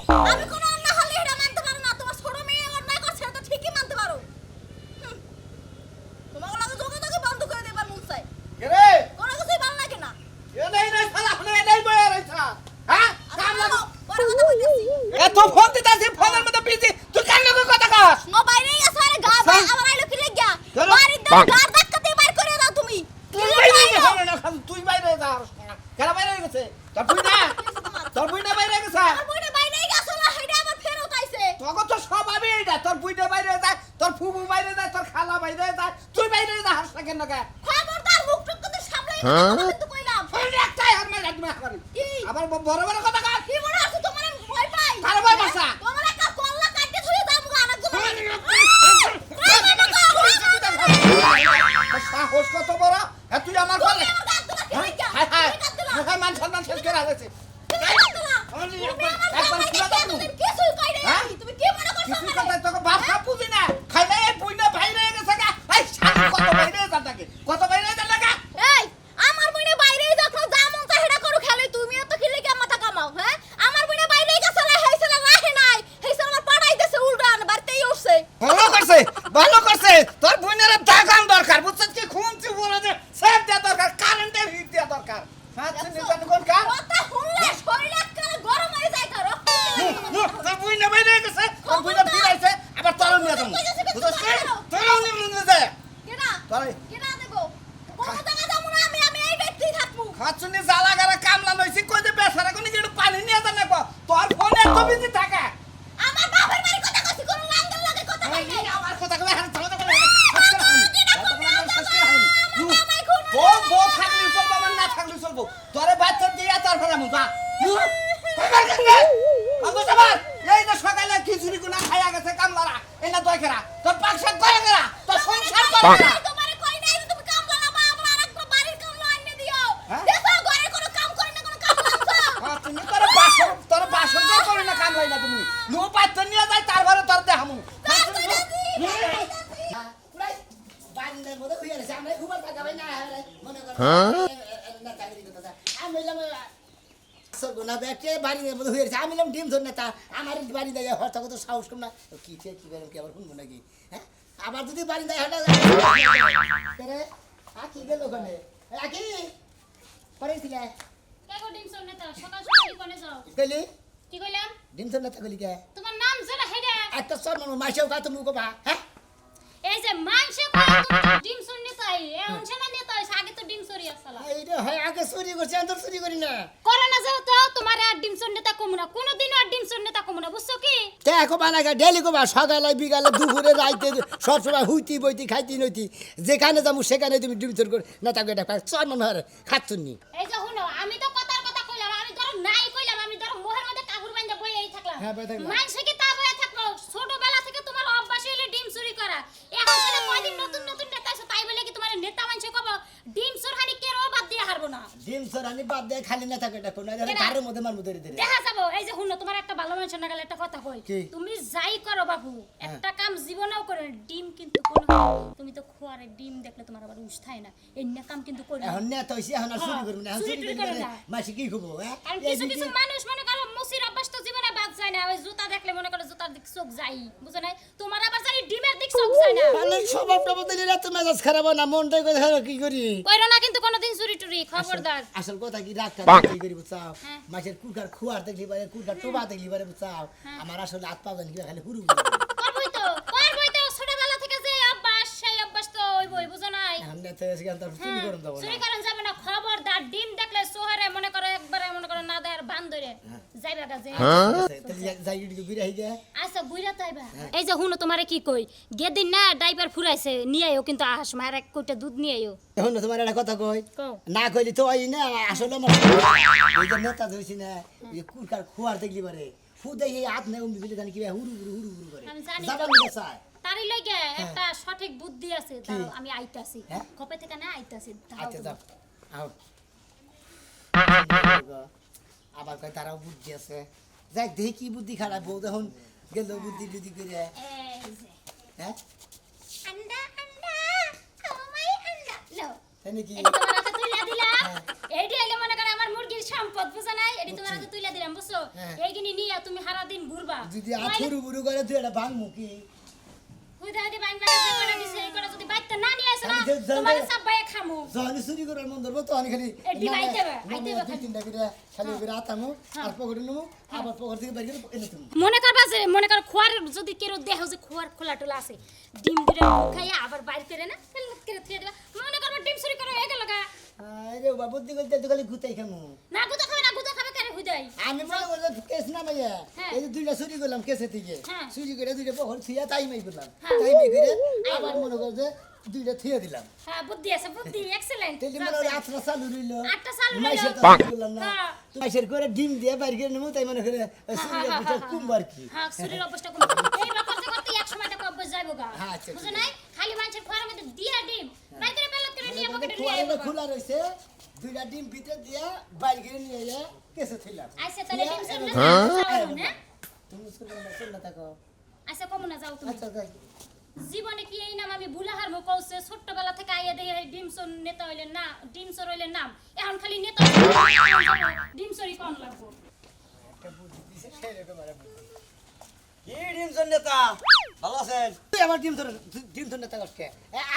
আমি কোনো অন্যায় হলে এটা মানতে পারো না। তোমার ছোট মেয়ে অন্যায় করছে এটা ঠিকই মানতে পারো। তোমার লাগে যোগাযোগ বন্ধ করে দেবার মন চাই। কে রে কোনো কিছুই ভালো লাগে না। এ নাই শালা হলে নাই বই আইছা হ্যাঁ কাম লাগো বড় কথা কইতাছি। এত ফোন দিতাছি ফোনের মধ্যে বিজি তুই কার লগে কথা কস ও বাইরে গেছে আরে গা ভাই আমার আইলো কি লাগিয়া বাড়ির দর গার ধাক্কা দিয়ে বাইর করে দাও তুমি। তুই বাইরে হবে না খালি তুই বাইরে যা কেন বাইরে গেছে তোর বুইনা বাইরে গেছে আমার বইটা বাইরে গেছে না হেডা আবার ফেরত আইছে। তোকে তো সব আমি এইটা তোর বুইনা বাইরে যায় তোর ফুফু বাইরে যায় তোর খালা বাইরে যায় তুই বাইরে যা হাস না কেন কে খবরদার মুখ টুক কিন্তু সামলাই কিন্তু কইলাম। ফোন একটাই আর মাই রাখবে করি কি আবার বড় বড় কথা কস কি মনে আছে তোমার ভয় পাই কার ভয় বাসা তোমার একটা কল্লা কাটতে ধরে যাবো আরেক জন সাহস কত বড় তুই আমার বলে হ্যাঁ মান সম্মান শেষ করে আছে একবার খুলে দাও কিছুই কই রে তুমি কি মনে করছো কিছু কথা তোকে বাসা বুঝি না খাইলে এই বুইনা বাইরে গেছে গা এই কত বাইরে যাটাকে কত বাইরে যাটাকে এই আমার বইনে বাইরেই যখন যা মন চায় হেডা করু খেলে তুমি এত খিলে কি মাথা কামাও হ্যাঁ আমার বইনে বাইরেই গেছে না হেইছে না রাহে নাই হেইছে আমার পাড়াই দেছে উল্টান বাড়তেই উঠছে ভালো করছে তোর বুইনের দাগান দরকার বুঝছিস কি খুনছি বলে যে সেট দেয়া দরকার কারেন্টের হিট দেয়া দরকার সাথে নিজান কোন কার কথা শুনলে শরীর একবারে গরম হয়ে যায় কার তোর বুইনা বাইরে গেছে তোর বুইনা ফিরাইছে আবার তোর নিয়ে যাবো বুঝছিস তোর নিয়ে যায় কেডা তোরে কেডা দেবো কোন জায়গা যাবো না আমি এই ব্যক্তি থাকবো খাচ্ছুনি জ্বালা গারা কামলা লইছি কই যে বেচারা কোনি একটু পানি নিয়ে যা নেব তোর ফোনে এত বিজি থাকে আমার বাপের বাড়ি কথা কইছি কোন লাঙ্গল লাগে কথা কই নাই আমার কথা কই হাত চালা করে ও বো থাকলি চলবো আমার না থাকলি চলবো তোরে বাচ্চা দিয়া তারপরে আমি যা এই যে সকালে খিচুড়ি গুনা খাইয়া গেছে কামলারা এনা দই খেরা তোর পাকশাক করে গেরা তোর সংসার করে গেরা তোমারে কই নাই তুমি কাম করলা মা আমার আরেকটা বাড়ির কাম আইনে দিও দেখো ঘরে কোনো কাম করে না কোনো কাম লাগছ তুমি তোর বাসর তো করে না কাম হয় না তুমি নো পাইতে নিয়ে যাই তারপরে তোর দেখামু বাড়ির মধ্যে হইয়া গেছে আমরা খুব টাকা পাই না মনে করো না চাকরি করতে আমি বললাম সগুনা ব্যাটে বাড়ির মধ্যে হইয়া গেছে আমি বললাম ডিম ধর নেতা আমার বাড়ি দেয় হঠাৎ কত সাহস কম না কি কি বেরম কি আবার শুনবো নাকি হ্যাঁ আবার যদি বাড়ি দেয় হঠাৎ রে কি গেল ওখানে কি করেছিলে কেগো ডিম সর নেতা সকাল সকাল কোনে যাও কইলি কি কইলাম ডিম ধর নেতা কইলি কে তোমার নাম জেলা হেডা একটা সর মাসেও কা তুমি কবা হ্যাঁ এই যে মানসে কয় তুমি ডিম সর নেতাই এখন সেনা নেতাই আগে তো ডিম সরি আসলা এইটা হয় আগে চুরি করছে আন্দর চুরি করি না করে না যাও তো তোমার আর ডিম সর নেতা কমু না কোনোদিন আর ডিম সর নেতা কমু না বুঝছো কি দেখো বানাগা ডেলি কবা সকালে বিকালে দুপুরে রাইতে সব সময় হুইতি বইতি খাইতি নইতি যেখানে যাবো সেখানে তুমি ডিম চোর করে না তাকে এটা চর মনে হয় খাচ্ছুনি এই যে শুনো আমি তো কথার কথা কইলাম আমি ধরো নাই কইলাম আমি ধরো মোহের মধ্যে কাপড় বাঁধা বইয়েই থাকলাম হ্যাঁ, বইয়ে থাকলাম। মানসে কি তা বইয়ে থাকলো ছোটবেলা থেকে তোমার অভ্যাস হইলো ডিম চুরি করা এখন সেটা কয়দিন নতুন নতুন নেতা আছে তাই বলে কি তোমার নেতা মানসে কব ডিম চোর হানি কেরো বাদ দিয়ে হারবো না ডিম চোর আনি বাদ দিয়ে খালি না থাকে এটা কোনো ঘরের মধ্যে মারমু ধরে ধরে দেখা যাবো এই যে শুনো তোমার একটা ভালো মানুষ না গেলে একটা কথা কই কি? তুমি যাই করো বাবু একটা কাম জীবনেও করো না, ডিম কিন্তু কোনো তুমি তো খোয়ারে ডিম দেখলে তোমার আবার উষ্ঠায় না এই না কাম কিন্তু করি এখন নেতা হইছে এখন আর চুরি করবো না এখন চুরি চুরি করে করে না। মাসি কি খাবো হ্যাঁ কারণ কিছু কিছু মানুষ মনে করো মুসির অভ্যাস তো জীবনে বাদ যায় না ওই জুতা দেখলে মনে করো জুতার দিক চোখ যাই বুঝো না তোমার আবার জানি ডিমের দিক চোখ যায় না মানে স্বভাবটা বদলে এত মেজাজ খারাপ হয় না মনটাই করে খারাপ কি করি কইরো না কিন্তু কোনোদিন চুরি টুরি খবরদার আসল কথা কি রাখতে কি করি বুঝছাও হ্যাঁ। মাছের কুকার খুয়ার দেখলি পারে কুকার টোবা দেখলি পারে বুঝছাও আমার আসলে হাত পা জানি খালি হুরু করবই তো ছোটবেলা থেকে যে অভ্যাস সেই অভ্যাস তো হইবই বুঝো নাই এখন নেতা এসে গেল তার চুরি করুন দেবো চুরি করেন যাবে না খবরদার ডিম দেখলে সোহরে মনে করে একবারে মনে করে না দেয়ার বান ধরে যাইবা গাজে যাই গিয়ে ঘুরে আই গে আচ্ছা বুইরা তাইবা এই যে হুনো তোমারে কি কই গেদিন না ডাইপার ফুরাইছে নিয়ে আইও কিন্তু আহাস মায়ের এক কোটা দুধ নিয়ে আইও এখন তোমার একটা কথা কই কও না কইলি তো ওই না আসলে আমার এই যে নেতা ধরছি না এই কুকার খুয়ার দেখলি পারে ফুদে এই হাত নেই উমনি বিলে জানি কি হুরু হুরু হুরু হুরু করে আমি জানি যাবা তো। নিয়ে চায় তারই লইগে একটা সঠিক বুদ্ধি আছে দাঁড়াও আমি আইতাছি হ্যাঁ? কপে থেকে না আইতাছি আচ্ছা যাও আও আবার কয় তারাও বুদ্ধি আছে যাক দেখি কি বুদ্ধি খারাপ বউ দেখুন গেল বুদ্ধি বুদ্ধি করে এই যে হ্যাঁ আন্ডা আন্ডা আমায় আন্ডা লো তাই নাকি এটা তোমার হাতে তুলে দিলাম এইটি হইলে মনে করে আমার মুরগির সম্পদ বুঝা নাই এটি তোমার হাতে তুইলা দিলাম বুঝছো হ্যাঁ। এইগিনি নিয়া তুমি সারা দিন ঘুরবা যদি আথুরু বুড়ু করে তুই এটা ভাঙ মুখি হুদাইতে বাইন বাইন যে কটা দিছে এই কটা যদি বাইতে না নিয়ে আসো না আমি যে- তোমার সব বাইয়ে খামু যখন চুরি করার মন ধরবো তখন খালি এটি বাইতে হবে, বাইতে হবে। দুই তিনটা করে খালি করে আতামু আর পকেটে নেবো আবার পকেট থেকে বের করে এনে তুমি মনে করবা যে মনে কর খোয়ার যদি কেউ দেহ যে খোয়ার খোলা টোলা আছে ডিম দুটা খাইয়া আবার বাইর করে না ফেলত করে থিয়ে দেবা মনে করবা ডিম চুরি করে হয়ে গেল গা আরে বাবা বুদ্ধি করতে তো খালি গুতাই খামু না গুতা খাবে কেন হুদাই আমি মনে করলাম কেস না ভাইয়া হ্যাঁ। এই যে দুইটা চুরি করলাম কেসে থেকে হ্যাঁ। চুরি করে দুইটা পকেট থিয়া তাই মাই করলাম হ্যাঁ। তাই মাই করে আবার মনে কর যে দুইটা থিয়া দিলাম হ্যাঁ বুদ্ধি আছে বুদ্ধি এক্সেলেন্ট তেলি মনে হয় আটটা চালু রইল আটটা চালু রইলো। মাইসের তো চুরি করলাম না হ্যাঁ। মাইসের করে ডিম দিয়ে বাইর করে নেবো তাই মনে করে চুরির ভিতর কুম্বার কি হ্যাঁ চুরির অবস্থা কোন এই ব্যাপার করতে এক সময় দেখো অভ্যাস যাইবো গা হ্যাঁ, আচ্ছা, বুঝো নাই খালি মানুষের খোয়ার মধ্যে দিয়া ডিম বাইর করে বেলত করে নিয়ে পকেটে নিয়ে খোয়ারে আইবো খোলা রয়েছে দুইটা ডিম ভিতরে দিয়া বাইর করে নিয়ে যায় কেসে থইলাম আইসা তাহলে ডিম থিয়া সামনে এবার- যাও না তুমি চলে থাকো আচ্ছা কমু না যাও তুমি আচ্ছা যাই জীবনে কি এই নাম আমি ভুলাহার মুখ কইছে ছোট্টবেলা থেকে আইয়া দেখে এই ডিমসর নেতা হইলেন না ডিমসর হইলেন নাম এখন খালি নেতা ডিমসরই কোন লাগবো একটা বুদ্ধি দিছে সেরকম আর বুদ্ধি কি ডিমজন নেতা ভালো আছেন তুই আমার ডিম ধরে নেতা করছে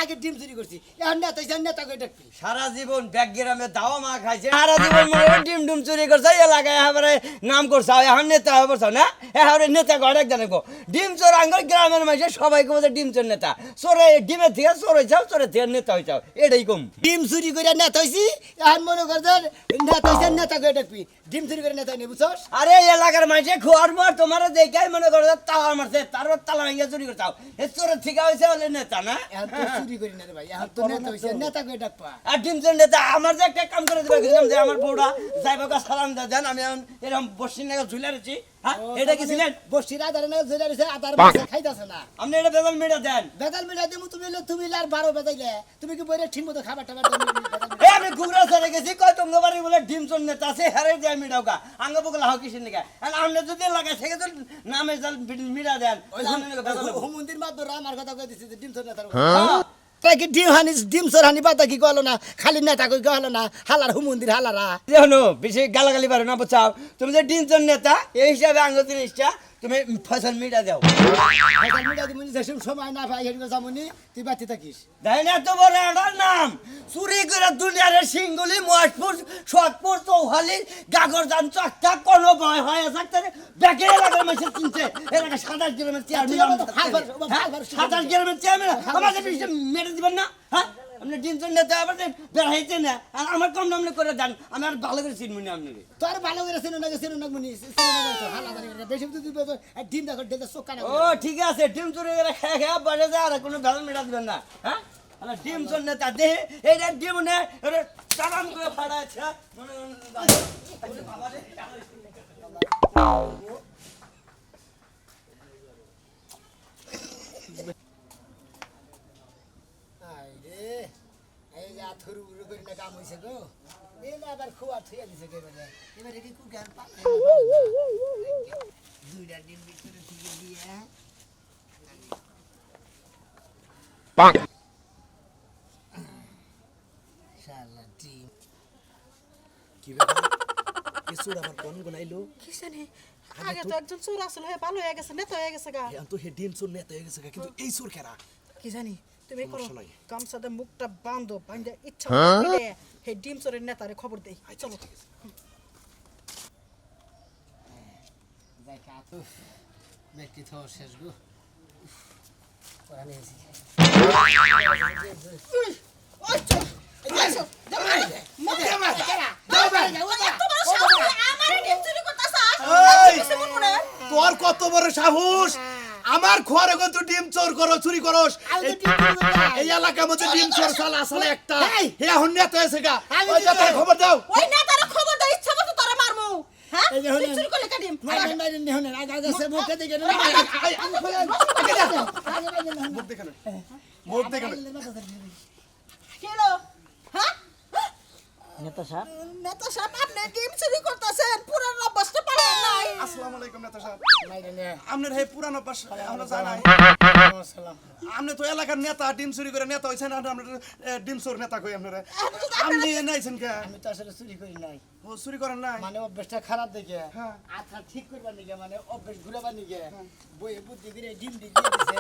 আগে ডিম চুরি করছি এখন নেতা হিসাবে নেতা করে ডাকবি সারা জীবন ব্যাগ গ্রামে দাওয়া মা খাইছে সারা জীবন মনে হয় ডিম ডুম চুরি করছে এলাকায় এবারে নাম করছে এখন নেতা হয়ে পড়ছে না এবারে নেতা ঘরে জানাবো ডিম চোর আঙ্গল গ্রামের মানুষ সবাইকে বলছে ডিম চোর নেতা চোরে ডিমের থেকে চোর হয়েছাও চোরের থেকে নেতা হয়েছাও এটাই কম ডিম চুরি করে নেতা হয়েছি এখন মনে কর যে নেতা হিসাবে নেতা করে ডাকবি ডিম চুরি করে নেতা নিয়ে বুঝছস আরে এলাকার মানুষে খোয়ার পর তোমার দেখাই মনে করো তালা মারছে তারপর তালা ভেঙে চুরি করতাও এ চোরের থেকে হয়েছে বলে নেতা না এখন তো চুরি করি না রে ভাই এখন তো নেতা হয়েছে নেতা করে ডাকবা আর ডিম চোর নেতা আমার যে একটা কাম করে দেবে গেছিলাম যে আমার বউটা যাইবাকা সালাম দেন আমি এখন এরকম বসির নাগাল ঝুলে রয়েছি হ্যাঁ এটা কি ছিলেন বসির আধারে না জেলা রয়েছে আধার মাছে খাইতাছে না আপনি এটা বেতন মেটা দেন বেতাল মিলা দিমু তুমি আর 12 বেতাইলে তুমি কি বইরে ঠিক মতো খাবার টাবার এ আমি ঘুগরা ছেড়ে গেছি কয় তোমার বাড়ি বলে ডিম চোর নেতা আছে হারে দিয়ে মিটাও কা আঙ্গ বকলা হাও কিসের নিকা আর আপনি যদি লাগাই থেকে তো নামে জাল মিটা দেন হুমন্দির মাধ্যমে আমার কথা কই দিছি যে ডিম চোর নেতার তাই কি ডিম চোর হানি পাতা কি কইলো না খালি নেতা কই কইলো না হালার হুমন্দির হালারা দেখো বেশি গালাগালি পারো না বুঝাও তুমি যে ডিম চোর নেতা এই হিসাবে আঙ্গ জিনিসটা তুমি ফসল মিটা দাও বেতাল মিলা দিমু যে সময় না পাই হেডগো জামুনি তুই বাতি থাকিস তাই না তো বড় একটা নাম চুরি করে দুনিয়ার সিঙ্গুলি মহেশপুর সৎপুর চৌহালি গাগরদান চকটা কোনো ভয় হয় থাকতে ব্যাগে এলাকার মানুষ চিনছে এলাকা 27 গ্রামের চেয়ারম্যান 27 গ্রামের চেয়ারম্যান আমাদের মেরে দিবেন না হ্যাঁ আপনি ডিমচোর নেতা আবার বেড়াইতে না আর আমার কম নাম করে দেন আমি আর ভালো করে চিনবো না আপনাকে তোর ভালো করে চিনো না মুনি হালা করে বেশি তুই ডিম দেখো দেখে চোখা না ও ঠিক আছে ডিম চুরি করে খেয়ে খেয়ে বসে যায় আর কোনো ভেজাল মেটা দিবেন না হ্যাঁ ডিম চোর নেতা দেহে এইটা ডিম নে চালান করে ফাড়াচ্ছে আইরে এই যে আথুরু উড়ু করে না কাম হইছে গো এই না আবার খুয়া থিয়া দিছে এবারে এবারে কি কু জ্ঞান পা দুইটা ডিম ভিতরে থেকে দিয়ে শালা ডিম কি ব্যাপার এই চোর আমার কোন গুনাইলো কি জানি আগে তো একজন চোর আসলে ভালো হয়ে গেছে নেতা হয়ে গেছে গা এখন তো হে ডিম চোর নেতা হয়ে গেছে কিন্তু এই চোর কেরা কি জানি তুমি করো সমস্যা নাই। গামছাতে মুখটা বাঁধো বাঁধে ইচ্ছা করে হে ডিম চোরের নেতারে খবর দেই চলো দেখা তো ব্যক্তি তো শেষ গো পড়া নিয়েছি তোর কত বড় সাহস আমার ঘরে কত ডিম চোর করো চুরি করস এই এলাকার মধ্যে ডিম চোর সালা আসলে একটা হে এখন নেতা হয়েছে গা ওই কথা খবর দাও ওই নেতারে খবর দাও ইচ্ছা মতো তোরা মারমু হ্যাঁ এই যে হলেন। তুই চুরি করলে কাটিম মাইন মাইন নে হনে আগা আগা সে মুখে দিকে না মুখ দেখে মুখ দেখে কেলো হ্যাঁ নেতা সাহেব নেতা সাহেব আপনি ডিম চুরি করতেছেন পুরান অভ্যাসটা পারেন নাই আসসালামু আলাইকুম নেতা সাহেব মাইরে নে আপনার হে পুরানো অভ্যাস আমরা জানাই সালাম আপনি তো এলাকার নেতা ডিম চুরি করে নেতা হইছেন আর আমরা ডিম চোর নেতা কই আপনারা আপনি নাইছেন কে আমি তো আসলে চুরি করি নাই ও চুরি করেন নাই মানে অভ্যাসটা খারাপ দেখে হ্যাঁ। আচ্ছা ঠিক করবার নিগে মানে অভ্যাস ঘুরাবার নিগে বই বুদ্ধি করে ডিম দিয়ে দিছে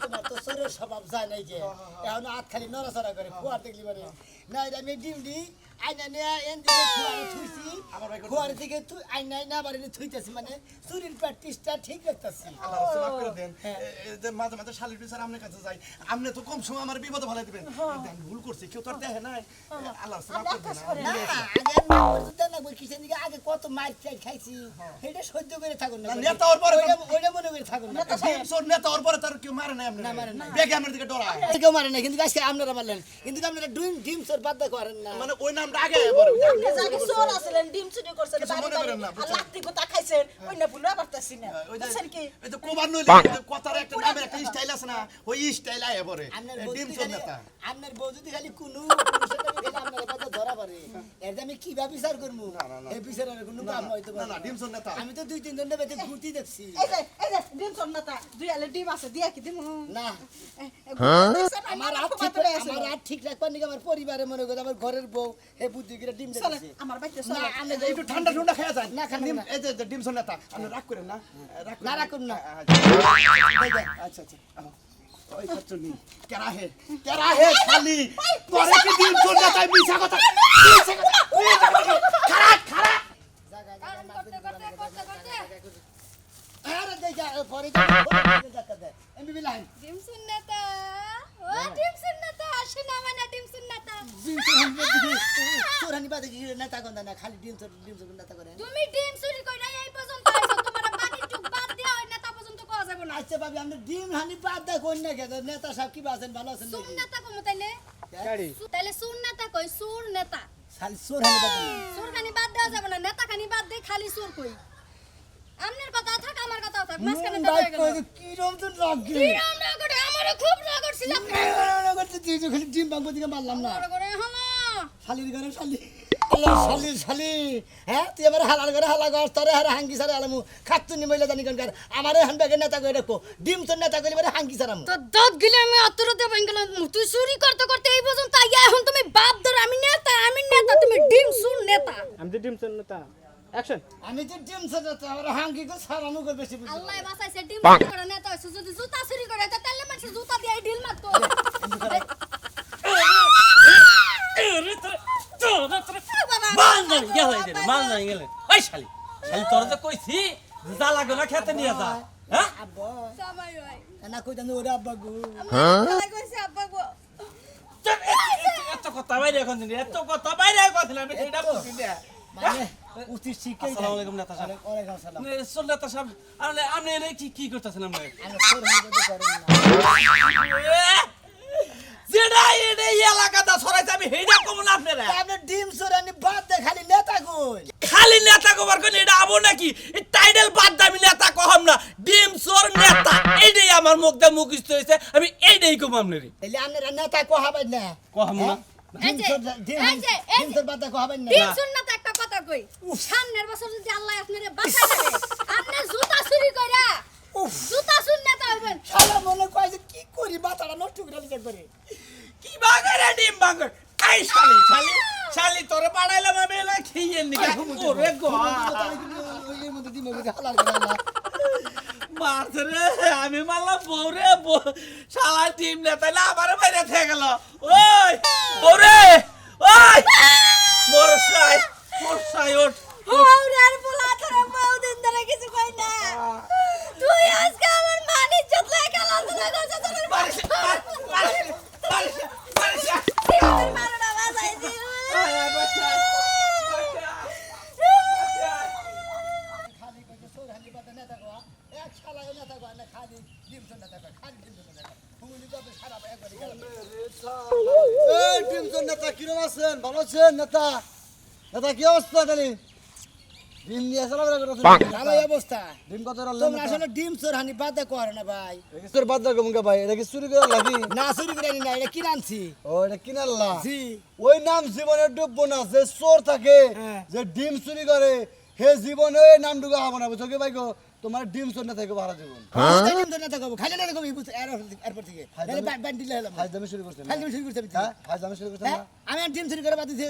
তোমার তো শরীরের স্বভাব যায় নাই যে এখন হাত খালি নড়াচড়া করে ফুয়ার দেখলি মানে না আমি ডিম দি আইনা নিয়ে এন দিকে ফুয়ারে থুইছি আমার ভাই করতেছে। ফুয়ারে দিকে আইনা আইনা বাড়ি থুইতেছি মানে চুরির প্র্যাকটিসটা ঠিক রাখতেছি আল্লাহ রাসূল মাফ করে দেন এই যে মাঝে মাঝে শালির বিচার আপনার কাছে যাই আপনি তো কম সময় আমার বিপদে ফেলে দিবেন দেন ভুল করছি কেউ তো আর দেখে নাই আল্লাহ রাসূল মাফ করে দেন না আগে মর্যাদা না বই কিসের দিকে আগে কত মার খাইছি এটা সহ্য করে থাকুন না নেতা ওর পরে ওইটা মনে করে থাকুন না ডিম চোর নেতা ওর পরে তার কেউ মারে নাই আপনি না, মারে নাই। বেগে আপনার দিকে ডরায় কেউ মারে না কিন্তু আজকে আপনারা মারলেন কিন্তু আপনারা ডিম চোর বাদ করেন না মানে ওই নামটা আগে পরে আপনি যাকে চোর আছিলেন ডিম চুরি করছেন কিছু মনে করেন না, বুঝছেন? লাত্তি গোতা খাইছেন ওই না ভুলে পারতাছি না ওই যে বুঝছেন কি এই যে কোবার নইলে কথার একটা নামের একটা স্টাইল আছে না ওই স্টাইল আয় পরে আপনার ডিম চোর নেতা আপনার বউ যদি খালি কোনো আপনার কথা ধরা পড়ে এর যে আমি কিভাবে বিচার করবো এই বিচারের কোনো কাম হয়তো না না ডিম চোর নেতা আমি তো 2-3 জন বেঁধে ঘুরতে দেখছি এই যে ডিম চোর নেতা দুই আলে ডিম আছে দিয়া কি দিমু না আমার আমার হাত ঠিক রাখবার নিকে আমার পরিবারে মনে করে আমার ঘরের বউ এই বুদ্ধি করে ডিম চলে দিচ্ছে আমার বাইতে না চলে আমি একটু ঠান্ডা ঠান্ডা খেয়ে যান না, খাবো না। এই যে ডিম চোর নেতা আপনি রাগ করেন না না রাখুন না আচ্ছা আচ্ছা ওই খচ্চর নি কেরা হে খালি পরে কি ডিম চোর নেতা মিছা কথা খারাপ খারাপ আরে দেখা পরে দেখা দে এমবি বিলাইন ডিম সুন্নাতা ও ডিম সুন্নাতা শোনা মানে ডিম সুন্নাতা ডিম চোরানি বাদে কি নেতা গন্ধা না খালি ডিম চোর নেতা করে তুমি ডিম চুরি কইরা এই পর্যন্ত আইছো তোমার বাড়ি টুক বাদ দিয়া ওই নেতা পর্যন্ত কোয়া যাবে না আচ্ছা ভাবি আমরা ডিম হানি বাদ দে কোন না খেতে নেতা সাহেব কি আছেন ভালো আছেন নাকি সুন্নাতা কমু তাইলে তাইলে সুন্নাতা কই সুর নেতা খালি চোর হানি বাদ দেন। সুর খানি বাদ দেওয়া যাবে না নেতা খানি বাদ দে খালি সুর কই আমনের কথা থাক আমার কথা থাক মাঝখানে নুন দেওয়া বাইক গেল কই কি রকম তো লাগি কি আমরা করে আমারে খুব রাগ করছিল করতে তুই তো খালি ডিম বাঙ্গো দিকে মারলাম না বড় করে হলো শালির ঘরে শালি আল্লাহ শালি হ্যাঁ তুই আমার হালার ঘরে হালা গাছ তোরে হারে হাঙ্গি সারে আলামু খাতুনি মইলা জানি কোন কার আমারে হান ব্যাগে নেতা কই রাখো ডিম তোর নেতা কইলে মানে হাঙ্গি সারামু তো দাঁত গিলে আমি আতরতে বাঙ্গলাম তুই চুরি করতে করতে এই পর্যন্ত আইয়া এখন তুমি বাপ ধর আমি নেতা তুমি ডিম সুর নেতা আমি তো ডিম চোর নেতা অ্যাকশন আমি তো ডিম সারা আমার হাঙ্গি কো সারামু কো বেশি বুঝি আল্লাহ বাঁচাইছে ডিম চুরি করে নেতা হইছে যদি জুতা চুরি করে তাহলে মানুষ জুতা দিয়ে ঢিল মারতো মাল নাই গেলে মাল নাই গেলে ওই শালি শালি তোর তো কইছি যা লাগে না খেতে নিয়ে যা হ্যাঁ আব্বা জামাই ভাই না কই জানো ওরে আব্বা গো আমার কইছে আব্বা গো এত কথা বাইরে এখন দিন এত কথা বাইরে কথা আমি সেটা বুঝি না মানে উচিত শিক্ষা আসসালামু আলাইকুম নেতা সাহেব ওয়ালাইকুম আসসালাম চল নেতা সাহেব আপনি এনে কি করতেছেন আপনি আমি চোর হানি বাদ করেন না যেটা এই এলাকাটা সরাইছে আমি হেইটা কম না আপনারা আপনি ডিম চোরানি বাদ দে খালি নেতা কই খালি নেতা কবার কোন এটা আবো নাকি এই টাইটেল বাদ দামি নেতা কহম না ডিম চোর নেতা এইটাই আমার মুখ দিয়ে মুখস্থ হয়েছে আমি এইটাই কম আপনারে তাইলে আপনারা নেতা কো হবেন না কহম না এই যে ডিম চোর বাদ দে কো হবেন না ডিম সুর নেতা একটা কথা কই সামনের বছর যদি আল্লাহ আপনারে বাঁচায় রাখে আপনি জুতা চুরি কইরা জুতা সুর নেতা হইবেন শালা মনে কয় যে কি করি মাথাটা নষ্ট করে দিতে করে কি বাগারে ডিম বাগার আই শালি শালি শালি তোরে পাড়াইলাম আমি এলা খেয়ে নি ওরে গো ওই মধ্যে দিমে মধ্যে হালার করে আল্লাহ মারছে রে আমি মারলাম বউরে শালা টিম নেতা না আমারে বাইরে থেকে গেল ওই বউরে ওই মোরসাই ওঠ ওরে পোলা তোরে বহুদিন ধরে কিছু কই না তুই আজকে আমার মান ইজ্জত লয়ে গেল তোর বারিশ বারিশ মারনা বাজাইছি খালি কই চোর হালি বাদ নেতা কো এক শালা নেতা কো না খালি ডিম চোর নেতা কো খালি ডিম চোর নেতা হুমুলি তো সারা একবারই গেল এই ডিম চোর নেতা কি রকম আছেন ভালো আছেন নেতা নেতা কি অবস্থা জানি ডিম নিয়ে আসলে ভালো অবস্থা ডিম কত তোমরা আসলে ডিম চোর হানি বাদে করে না ভাই তোর বাদ দাও মুখে ভাই এটা কি চুরি করে লাগি না চুরি করে আনি না এটা কিনে আনছি ও এটা কিনাল্লা জি ওই নাম জীবনে ডুববো না যে চোর থাকে হ্যাঁ। যে ডিম চুরি করে হে জীবনে ওই নাম ডুবে হবো না বুঝছো কি ভাই গো তোমার ডিম চোর না থাকে ভালো জীবন ডিম চোর না থাকবো খালি না থাকবো এরপর থেকে ব্যান্ড দিলে হলাম ফাইজ দামে শুরু করছেন খালি চুরি করতে হ্যাঁ ফাইজ দামে শুরু করছেন হ্যাঁ না আমি আর ডিম চুরি করে বাদ দিছি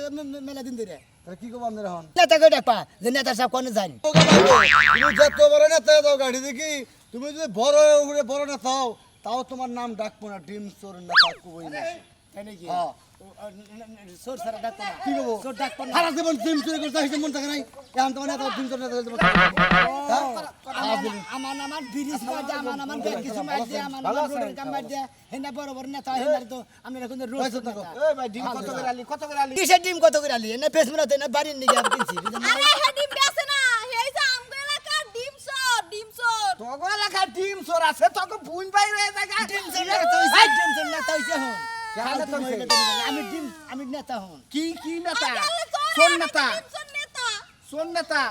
মেলা দিন ধরে তাহলে কি করবো আপনারা এখন নেতা করে ডাকপা যে নেতা সাহেব কোনে যান তুমি যত বড় নেতা দাও গাড়ি দেখি তুমি যদি বড় উপরে বড় নেতা হও তাও তোমার নাম ডাকবো না ডিম চোর নেতা কবই না তাই নাকি হ্যাঁ চোর সারা ডাকপা না কি করবো চোর ডাকপা না সারা জীবন ডিম চুরি করতে হয়েছে মন থাকে নাই এখন তোমার নেতা ডিম চোর নেতা হইতে পারে। হ্যাঁ? আমার ব্রিজ মার দে আমার ব্যাগ কিছু মার দে আমার রোডের কাম মার দে হেনা বড় বড় নেতা হেনা তো আমরা কোন রোড পয়সা থাকো। এই ভাই ডিম কত করে আলি কত করে আলি কিসের ডিম কত করে আলি এনে ফেসবুক না বাড়ির নিগে আমি কিনছি আরে হে ডিম বেছে না এই যে আমগো এলাকার ডিম চোর তোগো এলাকার ডিম চোর আছে তোকে বুন বাইরে হয়ে জায়গা ডিম চোর নেতা হইছে ডিম চোর নেতা হইছে হন কেন তো হইছে? আমি নেতা হন কি কি নেতা আরে কোন নেতা ডিম চোর নেতা কোন নেতা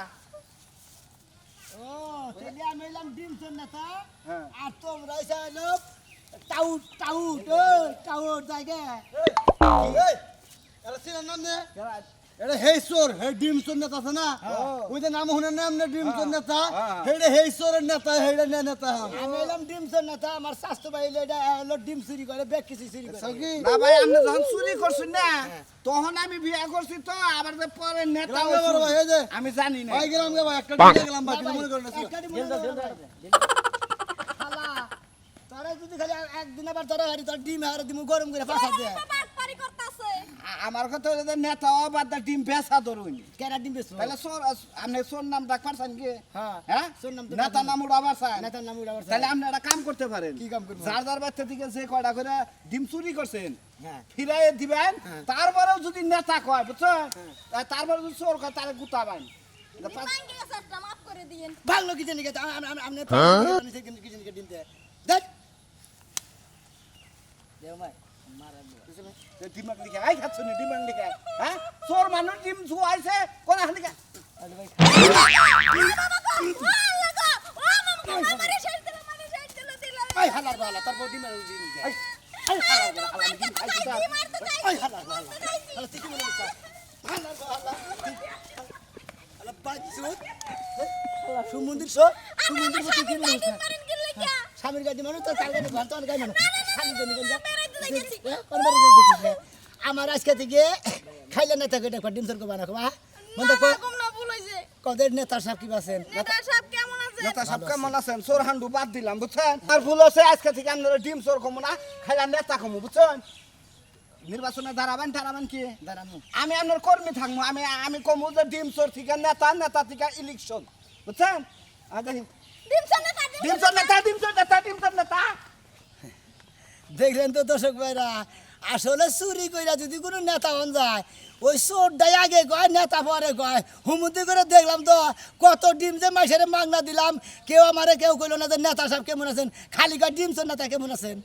ও তাহলে আমি এলাম ডিম চোর নেতা হ্যাঁ। আর তোমরা হইছে হলো টাউট জায়গা এই, এরা চিনার নাম নে? এটা হেই চোর, হে ডিম চোর নেতা আছে না? ওই যে নাম শুনে নাম নে ডিম চোর নেতা, হেডে হেই চোরের নেতা, হেডে নে নেতা হন। আমি এলাম ডিম চোর নেতা আমার স্বাস্থ্য বাইলে এটা হলো ডিম চুরি করে ব্যাগ কিছু চুরি করে সকি? না ভাই আপনি যখন চুরি করছেন না তখন আমি বিয়ে করছি তো আবার যে পরে নেতা গ্রামে বড় ভাই, এই যে, আমি জানি না ভাই গেলাম গে ভাই, একটা ডিম গেলাম ভাই, কিছু মনে করেন না। একটা ডিম খালা তোরা যদি খালি একদিন আবার তোরা হারি তোর ডিম হারে দিমু গরম করে পাছা দে বাটপারি করতাছে আমার কথা হলো যে নেতা বাদ দা ডিম বেচা ধরুন কেরা ডিম বেচো তাহলে সোর আপনি সোর নাম ডাক পারছেন কি হ্যাঁ হ্যাঁ সোর নাম তো নেতা নাম উড়াবার চান নেতার নাম উড়াবার তাহলে আপনি একটা কাম করতে পারেন কি কাম করবো? যার যার বাচ্চা থেকে যে কয়টা করে ডিম চুরি করছেন হ্যাঁ ফিরাই দিবেন তারপরেও যদি নেতা কয় বুঝছেন তারপরে যদি চোর কয় তাহলে গুতাবেন মাইন্ডে গেছে একটা মাফ করে দিয়েন ভালো কি জানি গেছে আমি কি জানি ডিম দে দেখ দেও ভাই মারা দে ডিমাগ লিখে আই খাচ্ছ নি ডিমাগ লিখে হ্যাঁ চোর মানুষ ডিম ছুয়াইছে কোন হানি কা আরে ভাই আমারে শেষ দিল মানে শেষ দিল আই হালার বালা তোর বডি মার ডিম দে আই হালার বালা হালার ডিম খাইছি দা আই হালার বালা হালার তুই কি মনে করছ হালার বালা হালার বাচ্চু সুমন্দির সুমন্দির মতো কি মনে করছ মারেন কি লাগিয়া স্বামীর গাড়ি মানুষ তো তার গাড়ি ভালো গাড়ি মানুষ খালি দেনি গঞ্জা আমার আজকে থেকে খাইলে নেতা কেটে ডিম সরকে বানাকো বা মনে কো কম না ভুল হইছে কদের নেতা সাহেব কি আছেন নেতা সাহেব কেমন আছে নেতা সব কেমন আছেন চোর হান্ডু বাদ দিলাম বুঝছেন আর ভুল আছে আজকে থেকে আপনারা ডিম চোর কমু না খাইলা নেতা কমু বুঝছেন নির্বাচনে দাঁড়াবেন কি দাঁড়ানো আমি আপনার কর্মী থাকবো আমি কমু যে ডিম চোর থেকে নেতা থেকে ইলেকশন বুঝছেন দেখি ডিম চোর নেতা ডিম চোর নেতা দেখলেন তো দর্শক ভাইরা আসলে চুরি কইরা যদি কোনো নেতা হন যায় ওই চোরটাই আগে কয় নেতা পরে কয় হুমুদি করে দেখলাম তো কত ডিম যে মাসের মাগনা দিলাম কেউ আমারে কেউ কইলো না যে নেতা সাহেব কেমন আছেন খালি কয় ডিম চোর নেতা কেমন আছেন